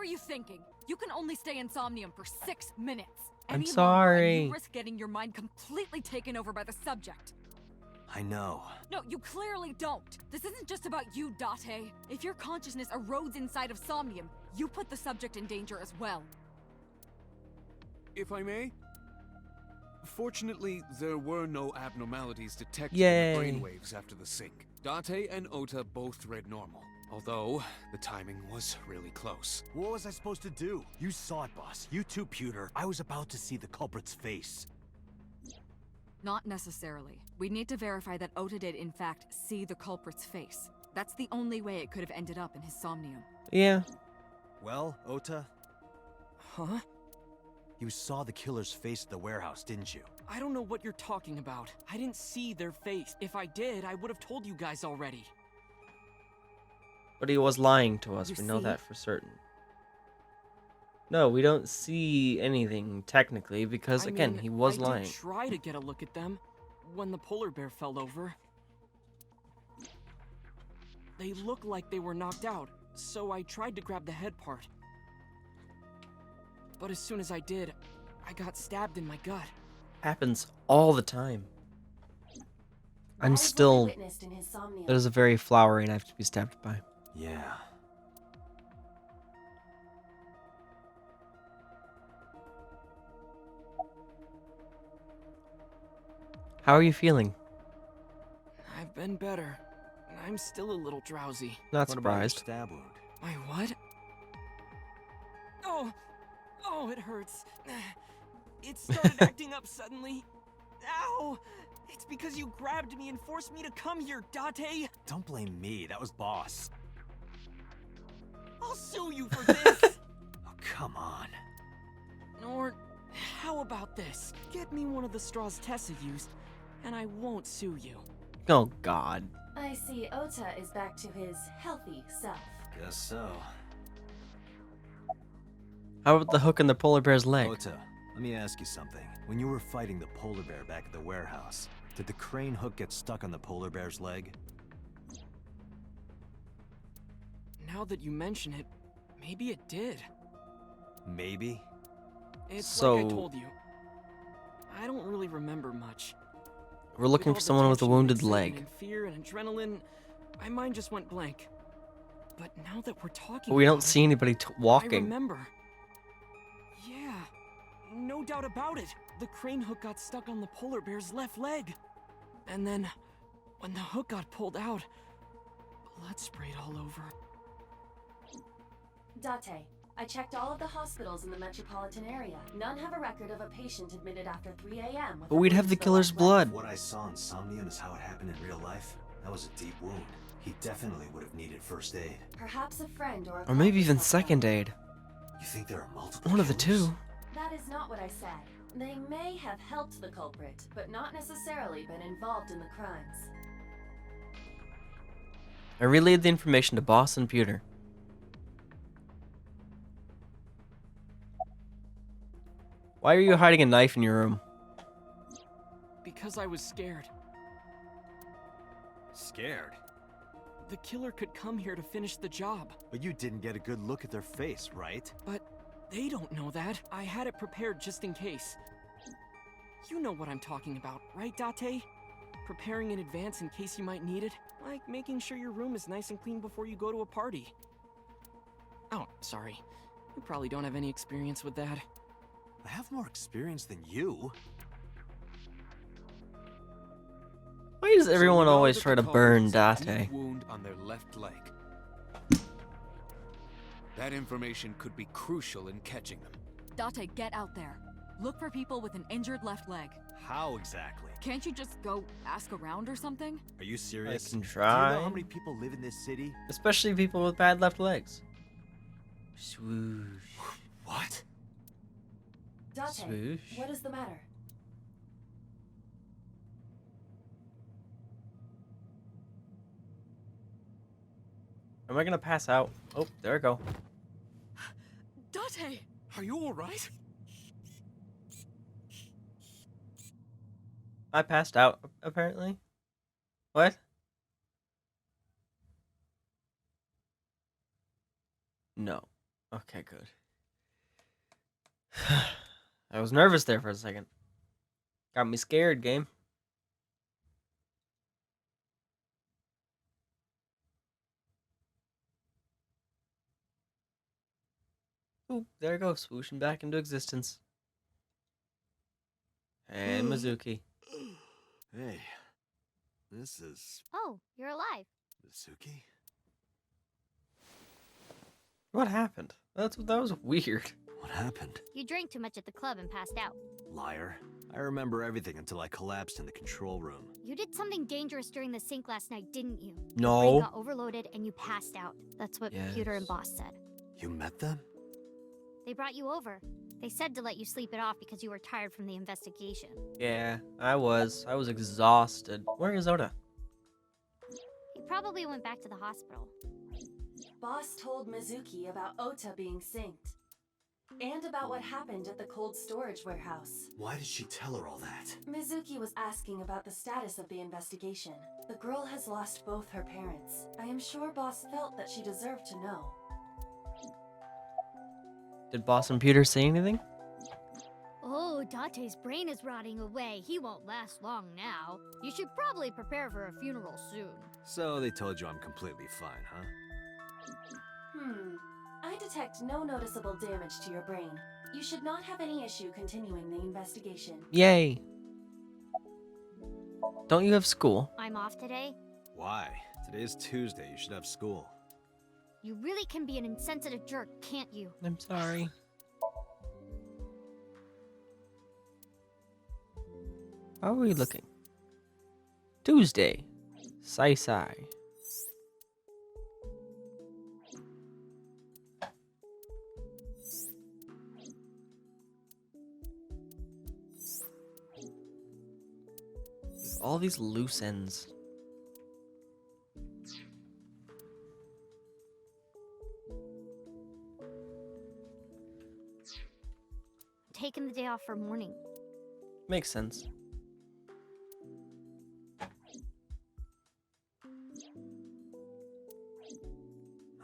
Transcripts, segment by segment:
you thinking? You can only stay in Somnium for 6 minutes. I'm Any longer, sorry. and you risk getting your mind completely taken over by the subject. I know. No, you clearly don't. This isn't just about you, Date. If your consciousness erodes inside of Somnium, you put the subject in danger as well. If I may? Fortunately, there were no abnormalities detected Yay. in the brainwaves after the sync. Date and Ota both read normal, although the timing was really close. What was I supposed to do? You saw it, boss. You too, Pewter. I was about to see the culprit's face. Not necessarily. We need to verify that Ota did in fact see the culprit's face. That's the only way it could have ended up in his Somnium. Yeah. Well, Ota, Huh? you saw the killer's face at the warehouse, didn't you? I don't know what you're talking about. I didn't see their face. If I did, I would have told you guys already. But he was lying to us. You We know see? that for certain. No, we don't see anything technically because, I again, mean, he was I lying. did try to get a look at them when the polar bear fell over. They looked like they were knocked out, so I tried to grab the head part. But as soon as I did, I got stabbed in my gut. Happens all the time. I'm still. That is a very flowery knife to be stabbed by. Yeah. How are you feeling? I've been better. I'm still a little drowsy. Not What about your surprised. stab wound? My what? Oh, it hurts. It started acting up suddenly. Ow! It's because you grabbed me and forced me to come here, Date. Don't blame me. That was boss. I'll sue you for this. Oh, come on. Or how about this? Get me one of the straws Tessa used, and I won't sue you. Oh, God. I see Ota is back to his healthy self. Guess so. How about the hook in the polar bear's leg? Ota, let me ask you something. When you were fighting the polar bear back at the warehouse, did the crane hook get stuck on the polar bear's leg? Now that you mention it, maybe it did. Maybe? It's So- like I told you. I don't really remember much. We're looking for With all the someone with a tension and wounded excitement leg. and fear and adrenaline, my mind just went blank. But now that we're talking, But we don't about see anybody I walking. remember. Yeah, no doubt about it. The crane hook got stuck on the polar bear's left leg. And then, when the hook got pulled out, blood sprayed all over. Date, I checked all of the hospitals in the metropolitan area. None have a record of a patient admitted after 3 a.m. But we'd have the killer's blood. What I saw in Somnium is how it happened in real life. That was a deep wound. He definitely would have needed first aid. Perhaps a friend or a Or maybe even accomplice second helped aid. You think there are multiple One of the killers? two. That is not what I said. They may have helped the culprit, but not necessarily been involved in the crimes. I relayed the information to Boss and Pewter. Why are you hiding a knife in your room? Because I was scared. Scared? The killer could come here to finish the job. But you didn't get a good look at their face, right? But they don't know that. I had it prepared just in case. You know what I'm talking about, right, Date? Preparing in advance in case you might need it. Like making sure your room is nice and clean before you go to a party. Oh, sorry. You probably don't have any experience with that. I have more experience than you. Why does So everyone we know always that try the to burn culprits had a Date? deep wound on their left leg. That information could be crucial in catching them. Date, get out there. Look for people with an injured left leg. How exactly? Can't you just go ask around or something? Are you serious? can Do you try. know how many people live in this city? Especially people with bad left legs. Swoosh. What? Date, Swoosh. what is the matter? Am I gonna pass out? Oh, there we go. Date! Are you alright? I passed out, apparently. What? No. Okay, good. I was nervous there for a second. Got me scared, game. Ooh, there it goes, swooshing back into existence. And Mizuki. Hey, this is Oh, you're alive. Mizuki? What happened? That was weird. What happened? You drank too much at the club and passed out. Liar. I remember everything until I collapsed in the control room. You did something dangerous during the sink last night, didn't you? No. Your brain got overloaded and you passed out. That's what Computer and Yes. Boss said. You met them? They brought you over. They said to let you sleep it off because you were tired from the investigation. Yeah, I was exhausted. Where is Oda? He probably went back to the hospital. Boss told Mizuki about Ota being synced. And about what happened at the cold storage warehouse. Why did she tell her all that? Mizuki was asking about the status of the investigation. The girl has lost both her parents. I am sure Boss felt that she deserved to know. Did Boss and Peter say anything? Oh, Date's brain is rotting away. He won't last long now. You should probably prepare for a funeral soon. So they told you I'm completely fine, huh? I detect no noticeable damage to your brain. You should not have any issue continuing the investigation. Yay. Don't you have school? I'm off today. Why? Today's Tuesday. You should have school. You really can be an insensitive jerk, can't you? I'm sorry. How are we looking? Tuesday. Sai. All these loose ends. Taking the day off for mourning. Makes sense.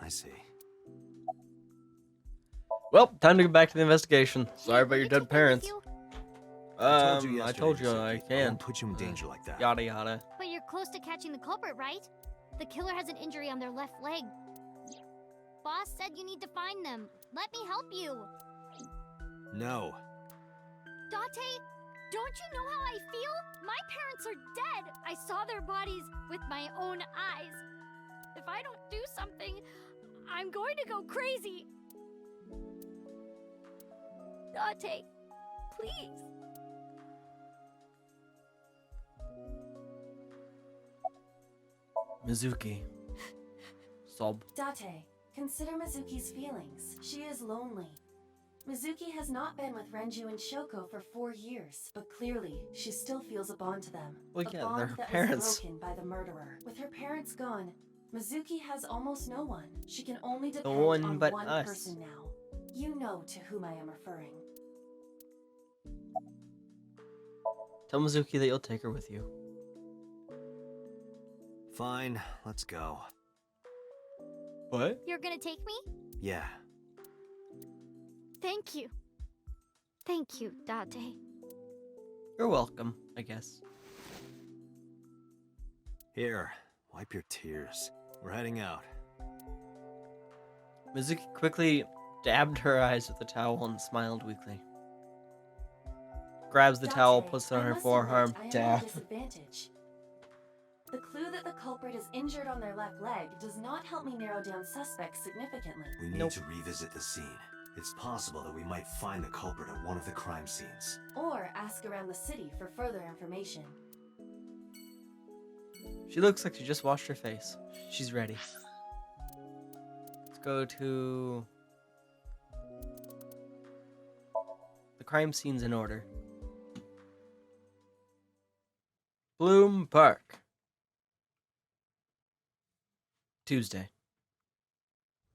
I see. Well, time to get back to the investigation. Sorry Hey, about will your you dead take me with parents. you? I told you I yesterday, told you Mizuki. I won't can't. put you in danger like that. Yada yada. But you're close to catching the culprit, right? The killer has an injury on their left leg. Boss said you need to find them. Let me help you. No. Date, don't you know how I feel? My parents are dead. I saw their bodies with my own eyes. If I don't do something, I'm going to go crazy. Date, please. Mizuki. Sob. Date, consider Mizuki's feelings. She is lonely. Mizuki has not been with Renju and Shoko for 4 years, but clearly, she still feels a bond to them. Well, a yeah, bond they're her that parents. was broken by the murderer. With her parents gone, Mizuki has almost no one. She can only depend one on but one us. person now. You know to whom I am referring. Tell Mizuki that you'll take her with you. Fine, let's go. What? You're gonna take me? Yeah. Thank you. Thank you, Date. You're welcome, I guess. Here, wipe your tears. We're heading out. Mizuki quickly dabbed her eyes with the towel and smiled weakly. Grabs the towel, Date, puts it on I her must forearm. admit, I am at a Dab. disadvantage. The clue that the culprit is injured on their left leg does not help me narrow down suspects significantly. We need Nope. to revisit the scene. It's possible that we might find the culprit at one of the crime scenes. Or ask around the city for further information. She looks like she just washed her face. She's ready. Let's go to the crime scenes in order. Bloom Park. Tuesday.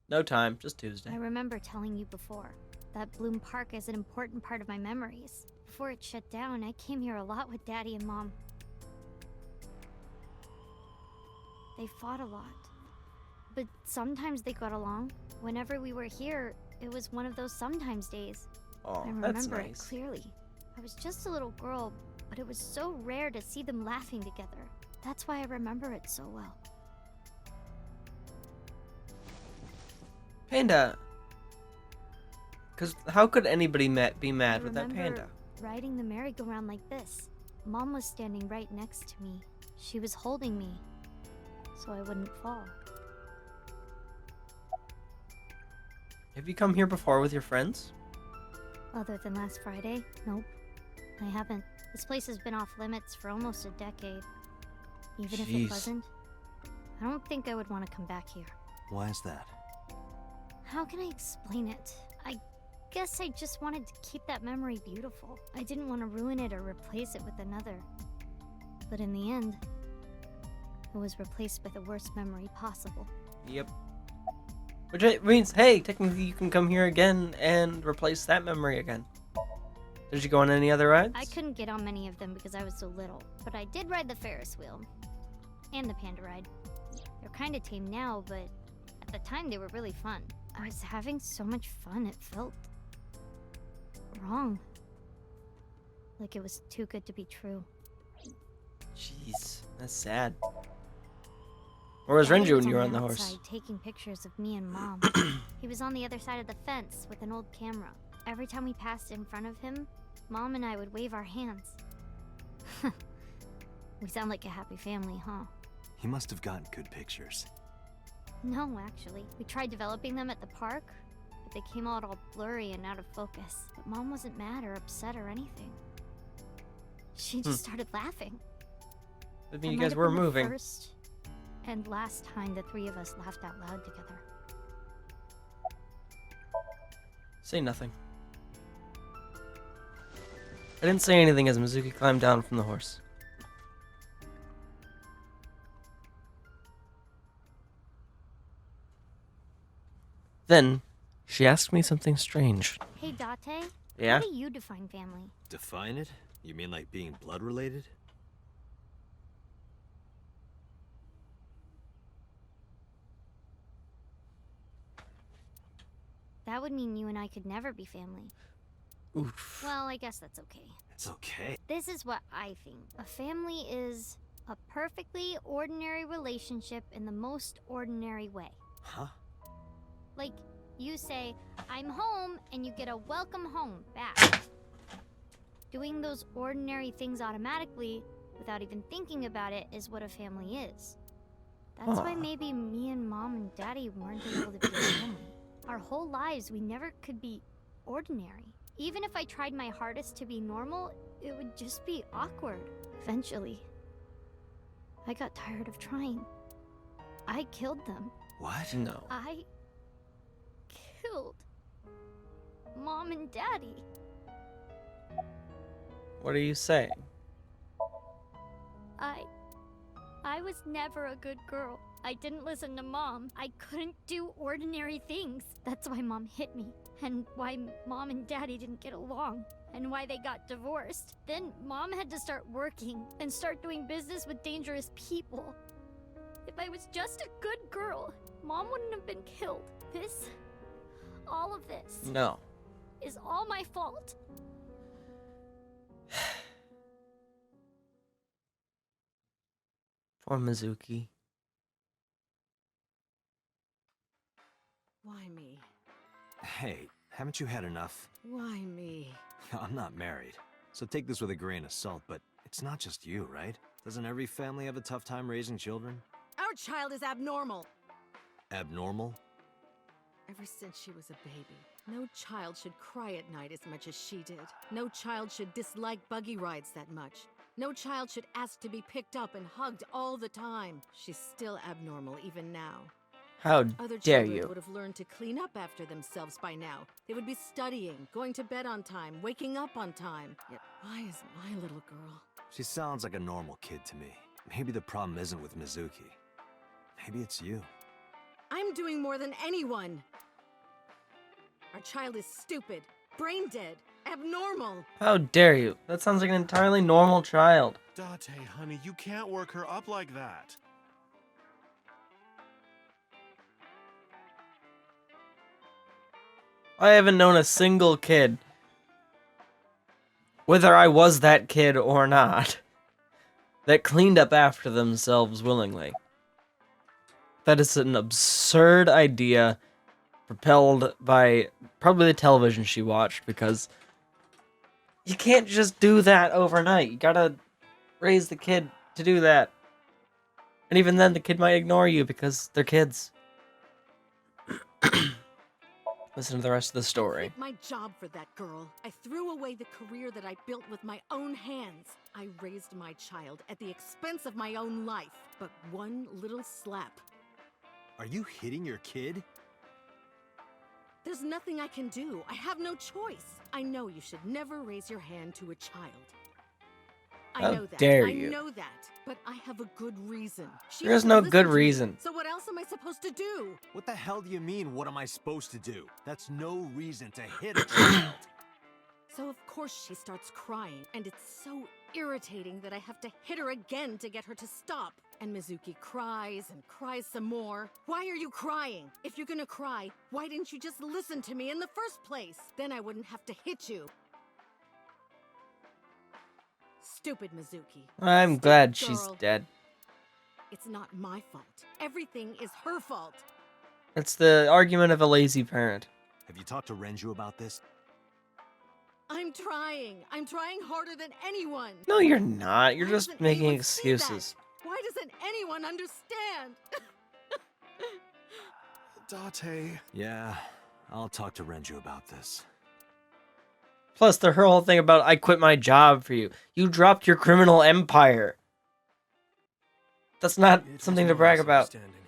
No time, just Tuesday. I remember telling you before that Bloom Park is an important part of my memories. Before it shut down, I came here a lot with Daddy and Mom. They fought a lot. But sometimes they got along. Whenever we were here, It was one of those sometimes days. Oh, I that's remember it nice. clearly. I was just a little girl, but it was so rare to see them laughing together. That's why I remember it so well. Panda. Because how could anybody be I mad with that remember panda? riding the merry-go-round like this. Mom was standing right next to me. She was holding me, so I wouldn't fall. Have you come here before with your friends? Other than last Friday, nope. I haven't. This place has been off limits for almost a decade. Even if Jeez. it wasn't, I don't think I would want to come back here. Why is that? How can I explain it? I guess I just wanted to keep that memory beautiful. I didn't want to ruin it or replace it with another. But in the end, it was replaced by the worst memory possible. Yep. Which means, hey, technically you can come here again and replace that memory again. Did you go on any other rides? I couldn't get on many of them because I was so little, but I did ride the Ferris wheel. And the panda ride. They're kinda tame now, but at the time they were really fun. I was having so much fun, it felt wrong. Like it was too good to be true. Jeez, that's sad. Where was Daddy Renju when on you were on the the horse? outside taking pictures of me and Mom. He was on the other side of the fence with an old camera. Every time we passed in front of him, Mom and I would wave our hands. We sound like a happy family, huh? He must have gotten good pictures. No, actually. We tried developing them at the park, but they came out all blurry and out of focus. But Mom wasn't mad or upset or anything. She just started laughing. I mean, That you might guys have were been the moving. first and last time the three of us laughed out loud together. Say nothing. I didn't say anything as Mizuki climbed down from the horse. Then, she asked me something strange. Hey, Date. Yeah? How do you define family? Define it? You mean like being blood related? That would mean you and I could never be family. Oof. Well, I guess that's okay. It's okay. This is what I think. A family is a perfectly ordinary relationship in the most ordinary way. Huh? Like, you say, I'm home, and you get a welcome home back. Doing those ordinary things automatically, without even thinking about it, is what a family is. That's why Aw. maybe me and Mom and Daddy weren't able to be a family. Our whole lives, we never could be ordinary. Even if I tried my hardest to be normal, it would just be awkward. Eventually, I got tired of trying. I killed them. What? No. I killed Mom and Daddy. What are you saying? I was never a good girl. I didn't listen to Mom. I couldn't do ordinary things. That's why Mom hit me. And why Mom and Daddy didn't get along. And why they got divorced. Then Mom had to start working and start doing business with dangerous people. If I was just a good girl, Mom wouldn't have been killed. All of this, No. is all my fault. Poor Mizuki. Why me? Hey, haven't you had enough? Why me? I'm not married, so take this with a grain of salt, but it's not just you, right? Doesn't every family have a tough time raising children? Our child is abnormal. Abnormal? Ever since she was a baby, no child should cry at night as much as she did. No child should dislike buggy rides that much. No child should ask to be picked up and hugged all the time. She's still abnormal even now. How Other dare children you? would have learned to clean up after themselves by now. They would be studying, going to bed on time, waking up on time. Yet why is my little girl? She sounds like a normal kid to me. Maybe the problem isn't with Mizuki. Maybe it's you. I'm doing more than anyone. Our child is stupid, brain dead, abnormal. How dare you? That sounds like an entirely normal child. Date, honey, you can't work her up like that. I haven't known a single kid, whether I was that kid or not, that cleaned up after themselves willingly. That is an absurd idea, propelled by probably the television she watched, because you can't just do that overnight. You gotta raise the kid to do that. And even then, the kid might ignore you because they're kids. Listen to the rest of the I story. quit my job for that girl. I threw away the career that I built with my own hands. I raised my child at the expense of my own life. But one little slap. Are you hitting your kid? There's nothing I can do. I have no choice. I know you should never raise your hand to a child. I How know that. dare I you. know that. But I have a good reason. She There's doesn't no listen good to me. reason. So what else am I supposed to do? What the hell do you mean, what am I supposed to do? That's no reason to hit a child. So of course she starts crying, and it's so irritating that I have to hit her again to get her to stop. And Mizuki cries and cries some more. Why are you crying? If you're gonna cry, why didn't you just listen to me in the first place? Then I wouldn't have to hit you. Stupid Mizuki. I'm Stupid glad she's girl. dead. It's not my fault. Everything is her fault. That's the argument of a lazy parent. Have you talked to Renju about this? I'm trying. I'm trying harder than anyone. No, you're not. You're Why just doesn't making anyone see that? excuses. Why doesn't anyone understand? Date. Yeah, I'll talk to Renju about this. Plus, the her whole thing about I quit my job for you. You dropped your criminal empire. That's not It something was to my brag about. misunderstanding.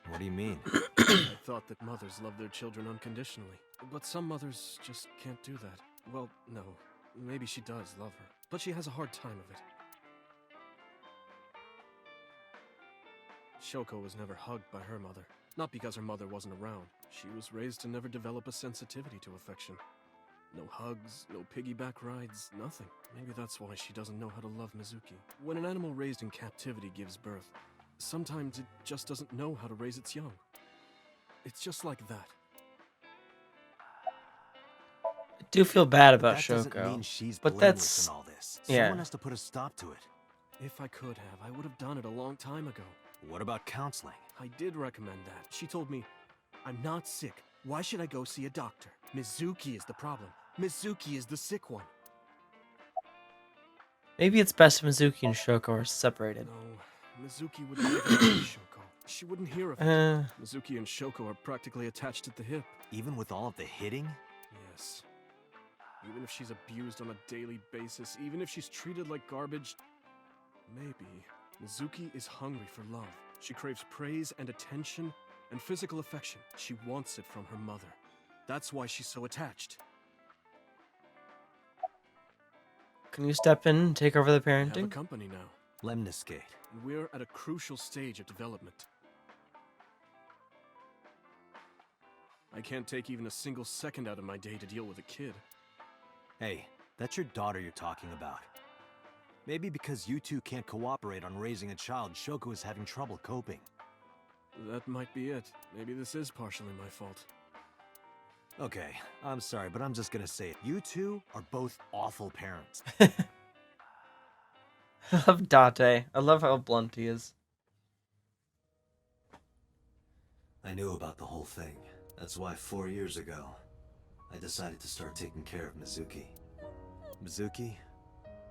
What do you mean? I thought that mothers love their children unconditionally. But some mothers just can't do that. Well, no. Maybe she does love her. But she has a hard time of it. Shoko was never hugged by her mother. Not because her mother wasn't around. She was raised to never develop a sensitivity to affection. No hugs, no piggyback rides, nothing. Maybe that's why she doesn't know how to love Mizuki. When an animal raised in captivity gives birth, sometimes it just doesn't know how to raise its young. It's just like that. I do feel bad about That doesn't mean Shoko. she's but blameless that's- in all this. yeah. Someone has to put a stop to it. If I could have, I would have done it a long time ago. What about counseling? I did recommend that. She told me, I'm not sick. Why should I go see a doctor? Mizuki is the problem. Mizuki is the sick one. Maybe it's best if Mizuki and Shoko are separated. No, Mizuki would never leave Shoko. She wouldn't hear of it. Uh, Mizuki and Shoko are practically attached at the hip. Even with all of the hitting? Yes. Even if she's abused on a daily basis, even if she's treated like garbage, maybe Mizuki is hungry for love. She craves praise and attention and physical affection. She wants it from her mother. That's why she's so attached. can you step in and take over the I have a parenting? company now, Lemniscate. and we're at a crucial stage of development. I can't take even a single second out of my day to deal with a kid. Hey, that's your daughter you're talking about. Maybe because you two can't cooperate on raising a child, Shoko is having trouble coping. That might be it. Maybe this is partially my fault. Okay, I'm sorry, but I'm just gonna say it. You two are both awful parents. I love Date. I love how blunt he is. I knew about the whole thing. That's why 4 years ago, I decided to start taking care of Mizuki. Mizuki,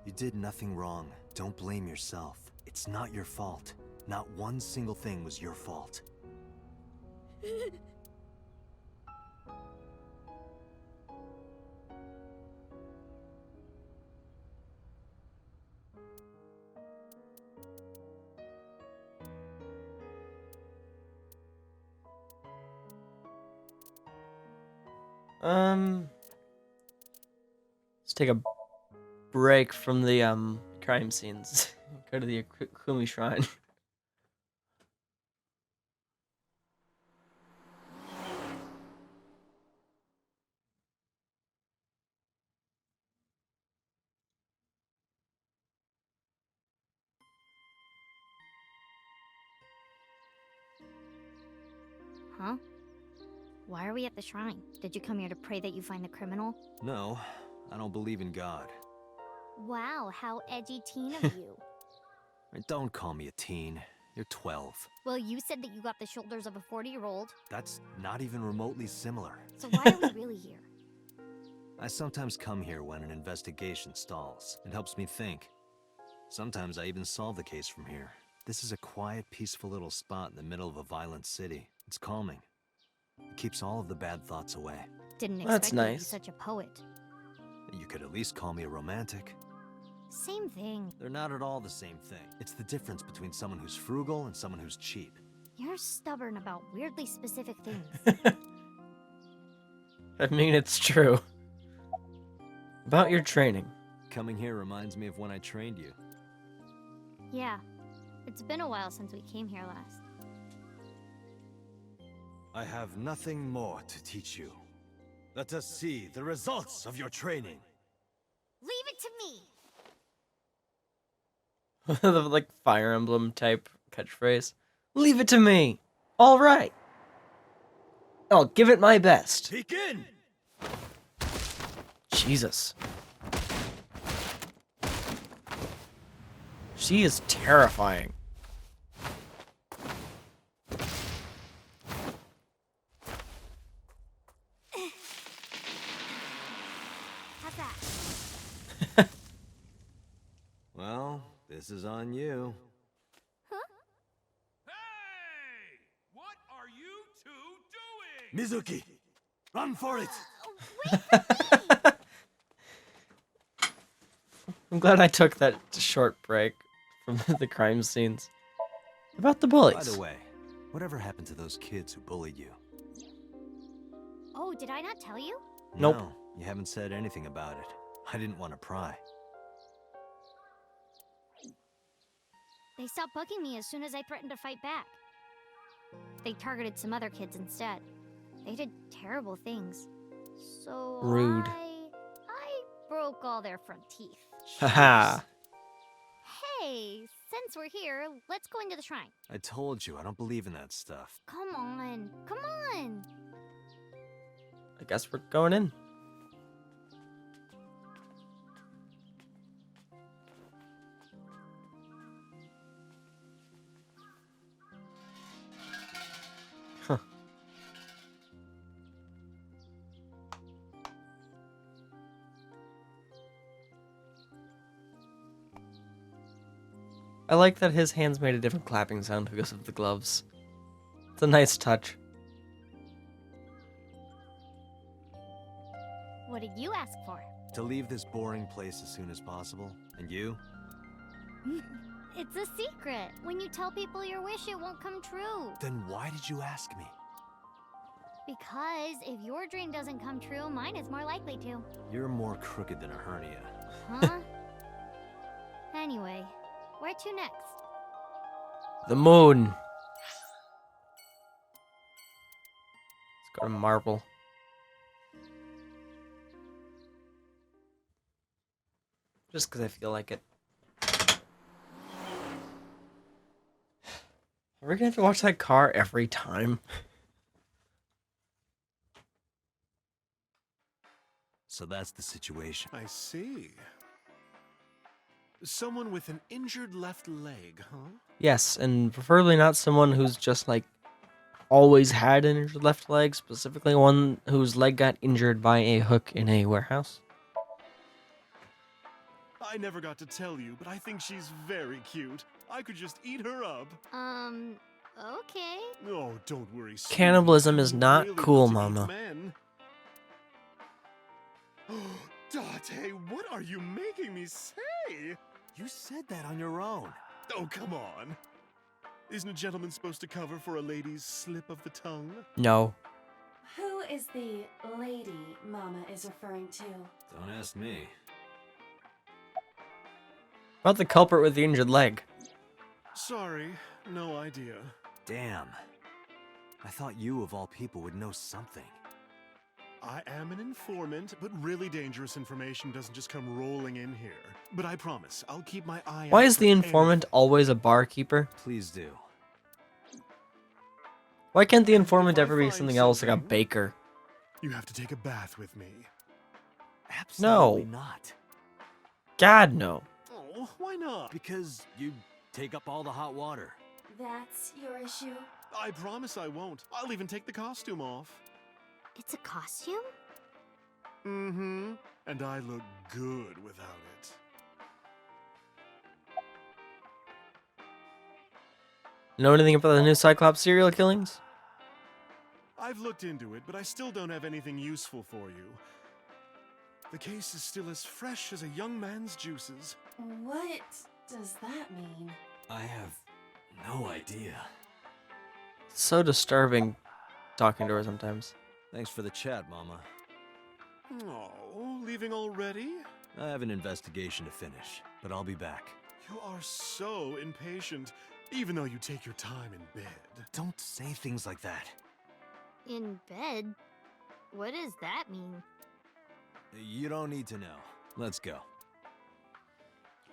you did nothing wrong. Don't blame yourself. It's not your fault. Not one single thing was your fault. Let's take a break from the crime scenes. Go to the Kumi Shrine. Huh? Why are we at the shrine? Did you come here to pray that you find the criminal? No, I don't believe in God. Wow, how edgy teen of you. Don't call me a teen. You're 12. Well, you said that you got the shoulders of a 40-year-old. That's not even remotely similar. So why are we really here? I sometimes come here when an investigation stalls. It helps me think. Sometimes I even solve the case from here. This is a quiet, peaceful little spot in the middle of a violent city. It's calming. It keeps all of the bad thoughts away. Didn't That's expect you to be nice. such a poet. You could at least call me a romantic. Same thing. They're not at all the same thing. It's the difference between someone who's frugal and someone who's cheap. You're stubborn about weirdly specific things. I mean, it's true. About your training. Coming here reminds me of when I trained you. Yeah. It's been a while since we came here last. I have nothing more to teach you. Let us see the results of your training. Leave it to me! The like Fire Emblem type catchphrase. Leave it to me. All right. I'll give it my best. Begin! Jesus. She is terrifying. How's that? Well, this is on you. Hey! What are you two doing? Mizuki, run for it! I'm glad I took that short break from the crime scenes. About the bullies. By the way, whatever happened to those kids who bullied you? Oh, did I not tell you? Nope. No, you haven't said anything about it. I didn't want to pry. They stopped bugging me as soon as I threatened to fight back. They targeted some other kids instead. They did terrible things. So Rude. I broke all their front teeth. Haha. Hey, since we're here, let's go into the shrine. I told you, I don't believe in that stuff. Come on, come on. I guess we're going in. Huh. I like that his hands made a different clapping sound because of the gloves. It's a nice touch. What did you ask for? To leave this boring place as soon as possible. And you? It's a secret. When you tell people your wish, it won't come true. Then why did you ask me? Because if your dream doesn't come true, mine is more likely to. You're more crooked than a hernia. Huh? Anyway, where to next? The moon. Let's go to Marble. Just because I feel like it. Are we gonna have to watch that car every time? So that's the situation. I see. Someone with an injured left leg, huh? Yes, and preferably not someone who's just like always had an injured left leg, specifically one whose leg got injured by a hook in a warehouse. I never got to tell you, but I think she's very cute. I could just eat her up. Okay. Oh, don't worry. sweetie. Cannibalism is You not really cool, want to eat Mama. men. Date, what are you making me say? You said that on your own. Oh, come on. Isn't a gentleman supposed to cover for a lady's slip of the tongue? No. Who is the lady Mama is referring to? Don't ask me. About the culprit with the injured leg. Sorry, no idea. Damn. I thought you, of all people, would know something. I am an informant, but really dangerous information doesn't just come rolling in here. But I promise, I'll keep my eye out. Why is for the informant always a barkeeper? Please do. Why can't the informant If I ever be find something else, like a something- baker? You have to take a bath with me. Absolutely No. not. God, no. Oh, why not? Because you take up all the hot water. That's your issue? I promise I won't. I'll even take the costume off. It's a costume? Mm-hmm. And I look good without it. Know anything about the new Cyclops serial killings? I've looked into it, but I still don't have anything useful for you. The case is still as fresh as a young man's juices. What does that mean? I have no idea. So disturbing talking to her sometimes. Thanks for the chat, Mama. Oh, leaving already? I have an investigation to finish, but I'll be back. You are so impatient, even though you take your time in bed. Don't say things like that. In bed? What does that mean? You don't need to know. Let's go.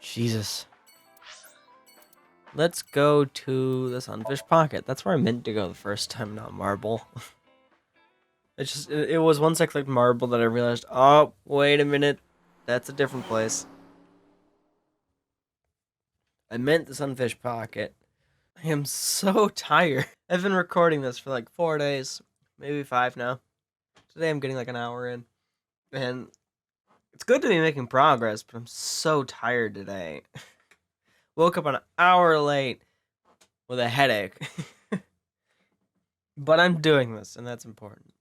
Jesus. Let's go to the Sunfish Pocket. That's where I meant to go the first time, not Marble. It was once I clicked Marble that I realized, oh, wait a minute. That's a different place. I meant the Sunfish Pocket. I am so tired. I've been recording this for like 4 days, maybe 5 now. Today I'm getting like an hour in. And it's good to be making progress, but I'm so tired today. Woke up an hour late with a headache. But I'm doing this, and that's important.